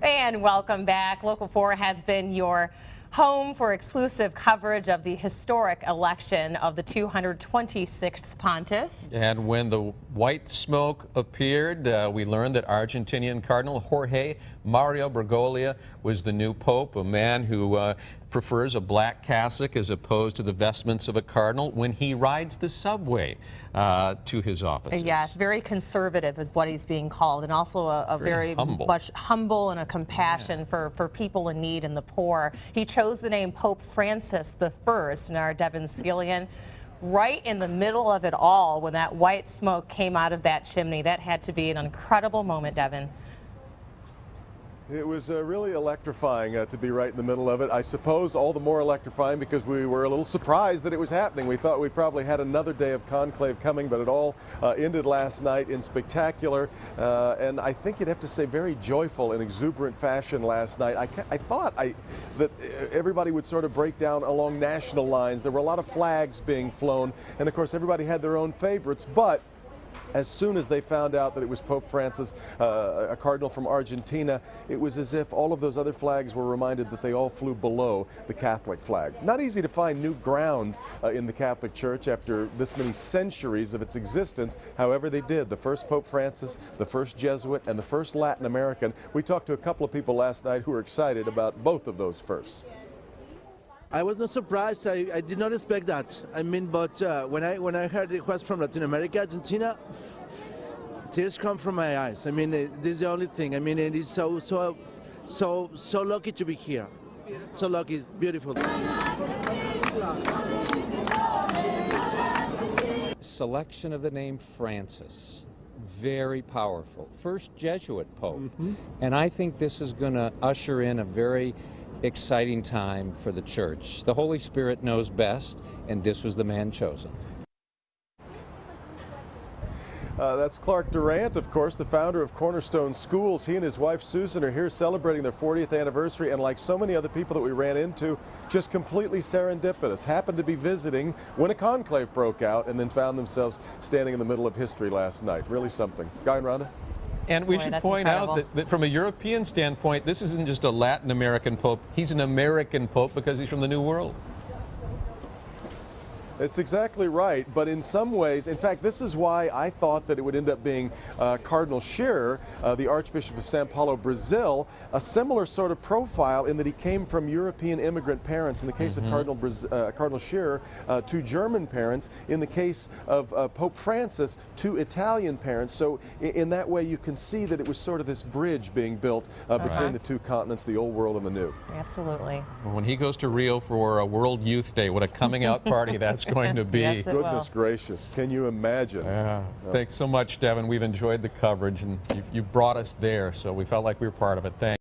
And welcome back. Local 4 has been your home for exclusive coverage of the historic election of the 226th pontiff. And when the white smoke appeared, we learned that Argentinian Cardinal Jorge Mario Bergoglio was the new pope, a man who prefers a black cassock as opposed to the vestments of a cardinal when he rides the subway to his offices. Yes, very conservative is what he's being called, and also a very humble. much humble and a compassion for people in need and the poor. He chose the name Pope Francis I, and our Devin Scillian, right in the middle of it all when that white smoke came out of that chimney. That had to be an incredible moment, Devin. It was really electrifying to be right in the middle of it. I suppose all the more electrifying because we were a little surprised that it was happening. We thought we probably had another day of conclave coming, but it all ended last night in spectacular and I think you'd have to say very joyful and exuberant fashion last night. I thought that everybody would sort of break down along national lines. There were a lot of flags being flown, and of course everybody had their own favorites, but as soon as they found out that it was Pope Francis, a cardinal from Argentina, it was as if all of those other flags were reminded that they all flew below the Catholic flag. Not easy to find new ground in the Catholic Church after this many centuries of its existence. However, they did. The first Pope Francis, the first Jesuit, and the first Latin American. We talked to a couple of people last night who were excited about both of those firsts. I was not surprised. I did not expect that. I mean, but when I heard it was from Latin America, Argentina, tears come from my eyes. I mean, this is the only thing. I mean, it is so lucky to be here. So lucky, it's beautiful. Selection of the name Francis, very powerful. First Jesuit pope, and I think this is going to usher in a very exciting time for the church. The Holy Spirit knows best, and this was the man chosen. That's Clark Durant, of course, the founder of Cornerstone Schools. He and his wife Susan are here celebrating their 40th anniversary, and like so many other people that we ran into, just completely serendipitous. Happened to be visiting when a conclave broke out and then found themselves standing in the middle of history last night. Really something. Guy and Rhonda? And we should point out that from a European standpoint, this isn't just a Latin American pope. He's an American pope because he's from the New World. It's exactly right, but in some ways, in fact, this is why I thought that it would end up being Cardinal Scherer, the Archbishop of Sao Paulo, Brazil, a similar sort of profile in that he came from European immigrant parents. In the case of Cardinal Scherer, to German parents. In the case of Pope Francis, to Italian parents. So in that way, you can see that it was sort of this bridge being built between the two continents, the old world and the new. Absolutely. When he goes to Rio for a World Youth Day, what a coming out party that's going to be. Yes, goodness gracious, can you imagine? Yeah. Thanks so much, Devin. We've enjoyed the coverage, and you brought us there, so we felt like we were part of it. Thanks.